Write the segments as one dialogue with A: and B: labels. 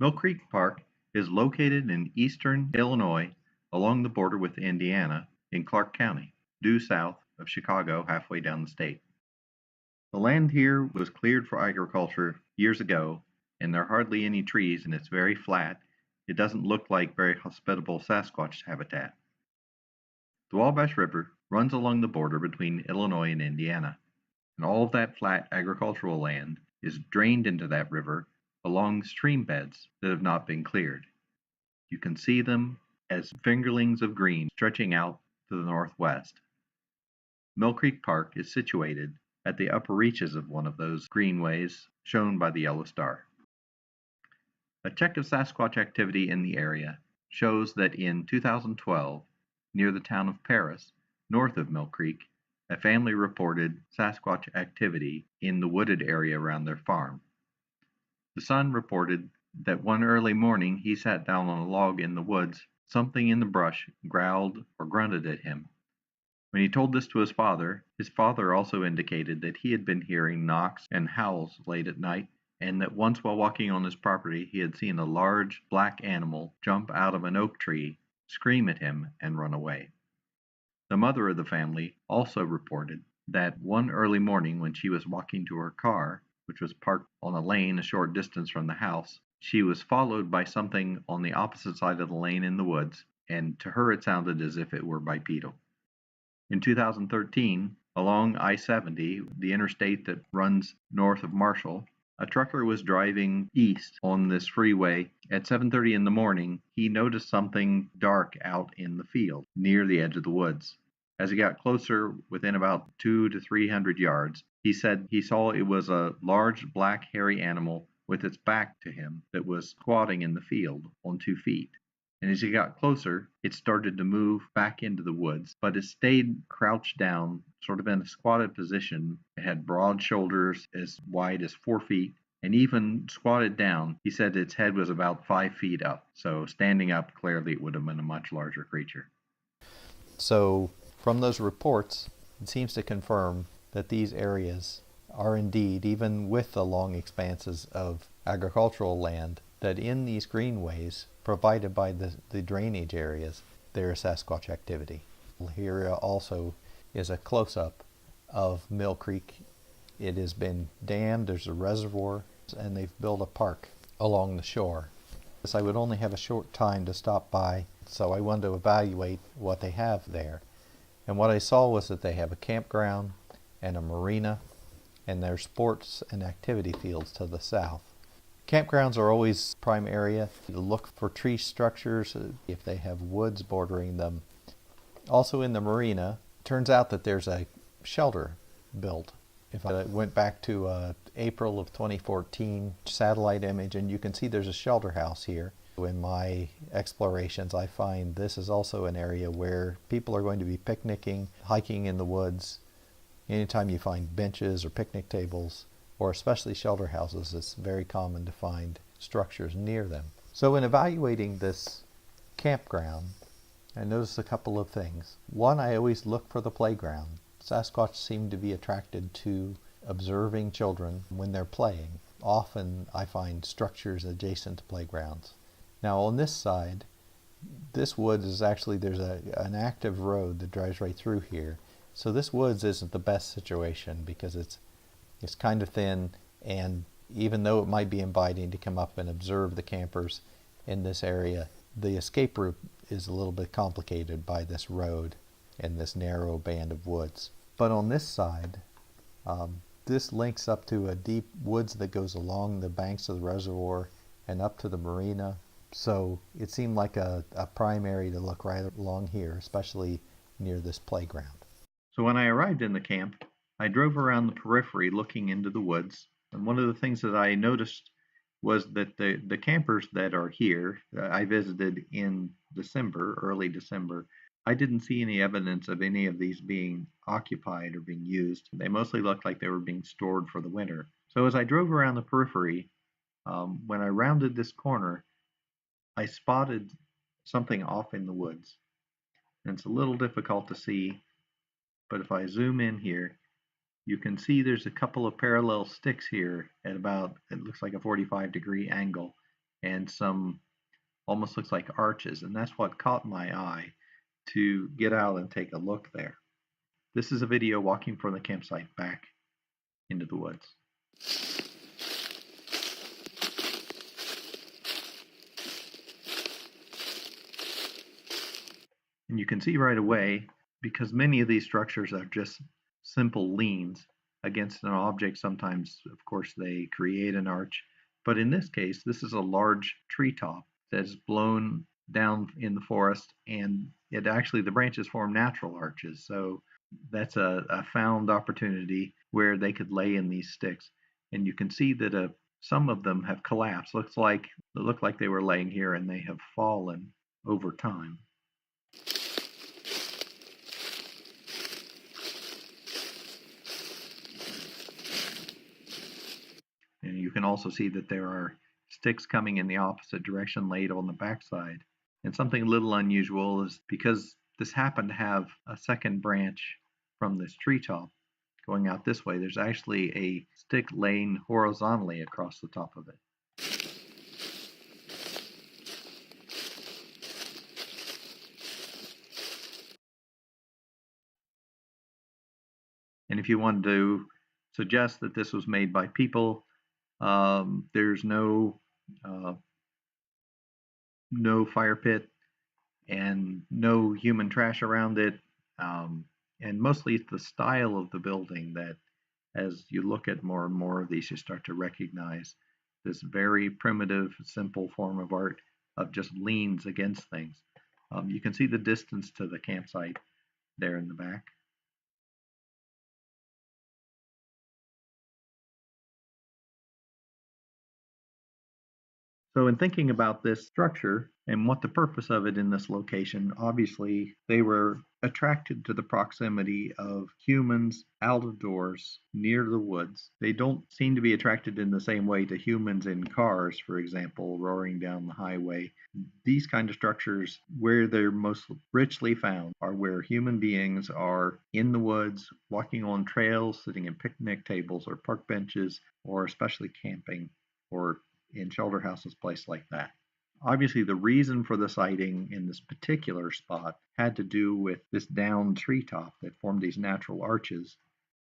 A: Mill Creek Park is located in eastern Illinois along the border with Indiana in Clark County, due south of Chicago, halfway down the state. The land here was cleared for agriculture years ago, and there are hardly any trees, and it's very flat. It doesn't look like very hospitable Sasquatch habitat. The Wabash River runs along the border between Illinois and Indiana, and all of that flat agricultural land is drained into that river along stream beds that have not been cleared. You can see them as fingerlings of green stretching out to the northwest. Mill Creek Park is situated at the upper reaches of one of those greenways shown by the yellow star. A check of Sasquatch activity in the area shows that in 2012, near the town of Paris, north of Mill Creek, a family reported Sasquatch activity in the wooded area around their farm. The son reported that one early morning he sat down on a log in the woods. Something in the brush growled or grunted at him. When he told this to his father also indicated that he had been hearing knocks and howls late at night, and that once while walking on his property he had seen a large black animal jump out of an oak tree, scream at him, and run away. The mother of the family also reported that one early morning when she was walking to her car, which was parked on a lane a short distance from the house, she was followed by something on the opposite side of the lane in the woods, and to her it sounded as if it were bipedal. In 2013, along I-70, the interstate that runs north of Marshall, a trucker was driving east on this freeway. At 7:30 in the morning, he noticed something dark out in the field near the edge of the woods. As he got closer, within about 200 to 300 yards, he said he saw it was a large black hairy animal with its back to him that was squatting in the field on 2 feet. And as he got closer, it started to move back into the woods, but it stayed crouched down, sort of in a squatted position. It had broad shoulders as wide as 4 feet, and even squatted down, he said its head was about 5 feet up. So standing up, clearly it would have been a much larger creature.
B: So from those reports, it seems to confirm that these areas are indeed, even with the long expanses of agricultural land, that in these greenways provided by the drainage areas, there is Sasquatch activity. Here also is a close-up of Mill Creek. It has been dammed, there's a reservoir, and they've built a park along the shore. I would only have a short time to stop by, so I wanted to evaluate what they have there. And what I saw was that they have a campground and a marina, and there's sports and activity fields to the south. Campgrounds are always prime area. You look for tree structures if they have woods bordering them. Also in the marina, turns out that there's a shelter built. If I went back to April of 2014 satellite image, and you can see there's a shelter house here. In my explorations, I find this is also an area where people are going to be picnicking, hiking in the woods. Anytime you find benches or picnic tables, or especially shelter houses, it's very common to find structures near them. So in evaluating this campground, I noticed a couple of things. One, I always look for the playground. Sasquatch seem to be attracted to observing children when they're playing. Often I find structures adjacent to playgrounds. Now on this side, this woods is actually, there's an active road that drives right through here. So this woods isn't the best situation because it's kind of thin, and even though it might be inviting to come up and observe the campers in this area, the escape route is a little bit complicated by this road and this narrow band of woods. But on this side, this links up to a deep woods that goes along the banks of the reservoir and up to the marina. So it seemed like a prime area to look right along here, especially near this playground.
A: So when I arrived in the camp, I drove around the periphery looking into the woods, and one of the things that I noticed was that the campers that are here, I visited in December, early December, I didn't see any evidence of any of these being occupied or being used. They mostly looked like they were being stored for the winter. So as I drove around the periphery, when I rounded this corner, I spotted something off in the woods. And it's a little difficult to see, but if I zoom in here, you can see there's a couple of parallel sticks here at about, it looks like a 45-degree angle. and some almost looks like arches, and that's what caught my eye to get out and take a look there. This is a video walking from the campsite back into the woods. And you can see right away, because many of these structures are just simple leans against an object, sometimes, of course, they create an arch. But in this case, this is a large treetop that's blown down in the forest, and the branches form natural arches. So that's a found opportunity where they could lay in these sticks. And you can see that some of them have collapsed. They look like they were laying here, and they have fallen over time. And you can also see that there are sticks coming in the opposite direction laid on the backside. And something a little unusual is because this happened to have a second branch from this treetop going out this way, there's actually a stick laying horizontally across the top of it. And if you wanted to suggest that this was made by people, there's no fire pit and no human trash around it. And mostly it's the style of the building that, as you look at more and more of these, you start to recognize this very primitive, simple form of art of just leans against things. You can see the distance to the campsite there in the back. So in thinking about this structure and what the purpose of it in this location, obviously they were attracted to the proximity of humans out of doors near the woods. They don't seem to be attracted in the same way to humans in cars, for example, roaring down the highway. These kind of structures, where they're most richly found, are where human beings are in the woods, walking on trails, sitting at picnic tables or park benches, or especially camping or in shelter houses, placed like that. Obviously, the reason for the sighting in this particular spot had to do with this downed treetop that formed these natural arches.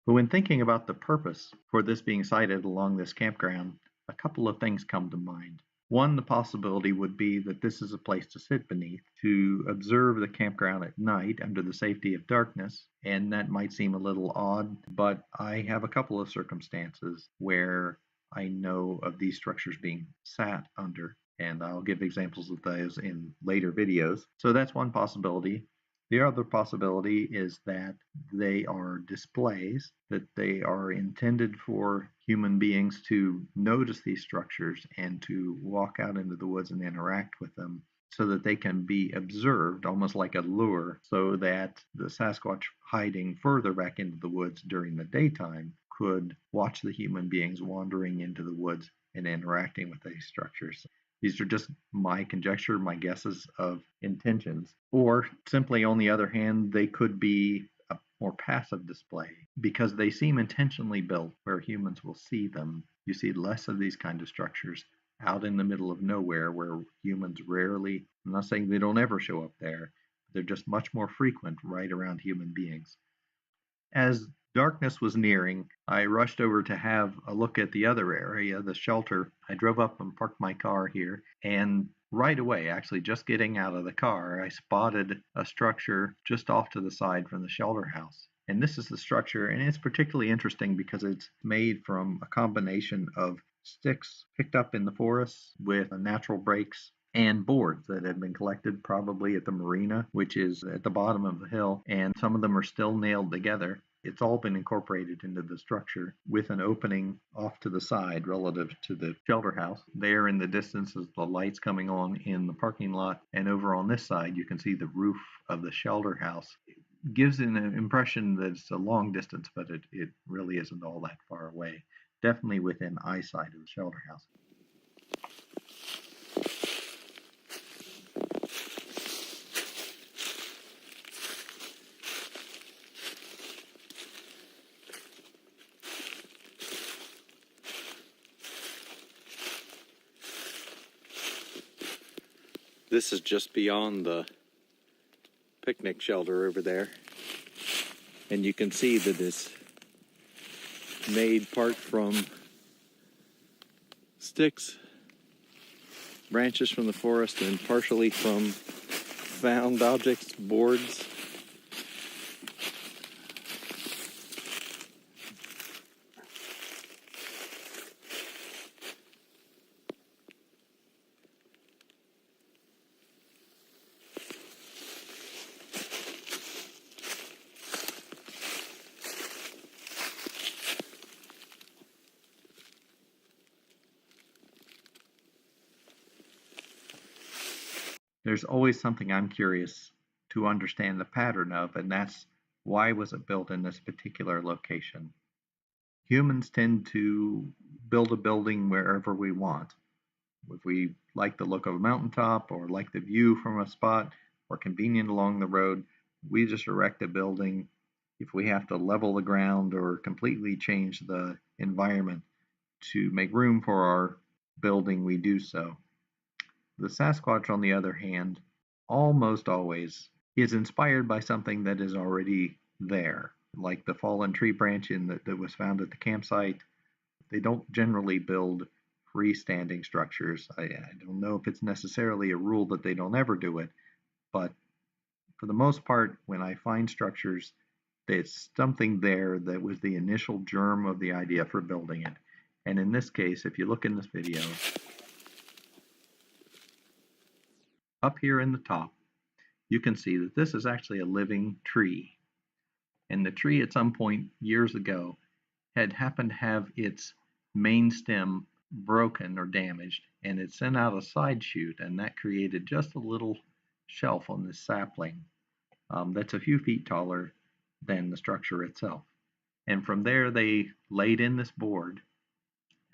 A: But when thinking about the purpose for this being sited along this campground, a couple of things come to mind. One, the possibility would be that this is a place to sit beneath, to observe the campground at night under the safety of darkness, and that might seem a little odd, but I have a couple of circumstances where I know of these structures being sat under, and I'll give examples of those in later videos. So that's one possibility. The other possibility is that they are displays, that they are intended for human beings to notice these structures and to walk out into the woods and interact with them so that they can be observed almost like a lure, so that the Sasquatch hiding further back into the woods during the daytime could watch the human beings wandering into the woods and interacting with these structures. These are just my conjecture, my guesses of intentions. Or simply, on the other hand, they could be a more passive display because they seem intentionally built where humans will see them. You see less of these kind of structures out in the middle of nowhere where humans rarely, I'm not saying they don't ever show up there, but they're just much more frequent right around human beings. As darkness was nearing, I rushed over to have a look at the other area, the shelter. I drove up and parked my car here, and right away, actually just getting out of the car, I spotted a structure just off to the side from the shelter house. And this is the structure, and it's particularly interesting because it's made from a combination of sticks picked up in the forest with natural breaks and boards that had been collected probably at the marina, which is at the bottom of the hill, and some of them are still nailed together. It's all been incorporated into the structure with an opening off to the side relative to the shelter house. There in the distance is the lights coming on in the parking lot, and over on this side you can see the roof of the shelter house. It gives an impression that it's a long distance, but it really isn't all that far away. Definitely within eyesight of the shelter house.
B: This is just beyond the picnic shelter over there. And you can see that it's made part from sticks, branches from the forest, and partially from found objects, boards.
A: There's always something I'm curious to understand the pattern of, and that's why was it built in this particular location? Humans tend to build a building wherever we want. If we like the look of a mountaintop or like the view from a spot or convenient along the road, we just erect a building. If we have to level the ground or completely change the environment to make room for our building, we do so. The Sasquatch, on the other hand, almost always is inspired by something that is already there, like the fallen tree branch that was found at the campsite. They don't generally build freestanding structures. I don't know if it's necessarily a rule that they don't ever do it, but for the most part, when I find structures, there's something there that was the initial germ of the idea for building it. And in this case, if you look in this video, up here in the top, you can see that this is actually a living tree. And the tree at some point years ago had happened to have its main stem broken or damaged, and it sent out a side shoot, and that created just a little shelf on this sapling that's a few feet taller than the structure itself. And from there, they laid in this board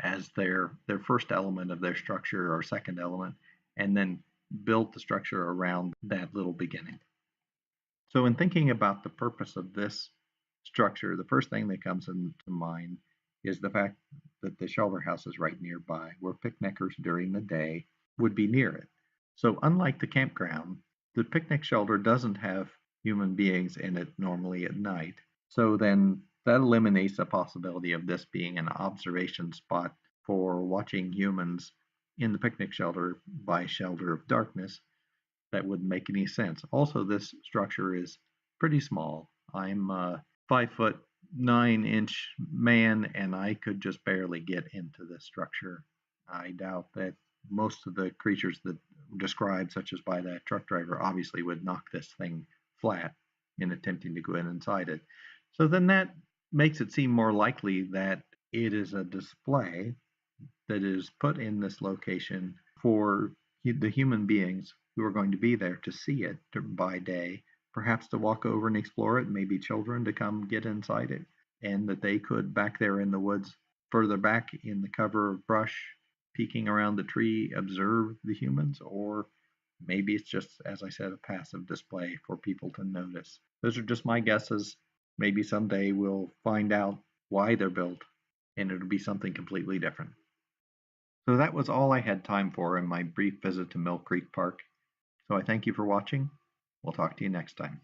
A: as their first element of their structure or second element, and then built the structure around that little beginning. So in thinking about the purpose of this structure, the first thing that comes into mind is the fact that the shelter house is right nearby, where picnickers during the day would be near it. So unlike the campground, the picnic shelter doesn't have human beings in it normally at night. So then that eliminates the possibility of this being an observation spot for watching humans in the picnic shelter by shelter of darkness. That wouldn't make any sense. Also, this structure is pretty small. I'm a 5'9" man, and I could just barely get into this structure. I doubt that most of the creatures that described, such as by that truck driver, obviously would knock this thing flat in attempting to go inside it. So then that makes it seem more likely that it is a display that is put in this location for the human beings who are going to be there to see it by day, perhaps to walk over and explore it, maybe children to come get inside it, and that they could, back there in the woods, further back in the cover of brush, peeking around the tree, observe the humans, or maybe it's just, as I said, a passive display for people to notice. Those are just my guesses. Maybe someday we'll find out why they're built, and it'll be something completely different. So that was all I had time for in my brief visit to Mill Creek Park. So I thank you for watching. We'll talk to you next time.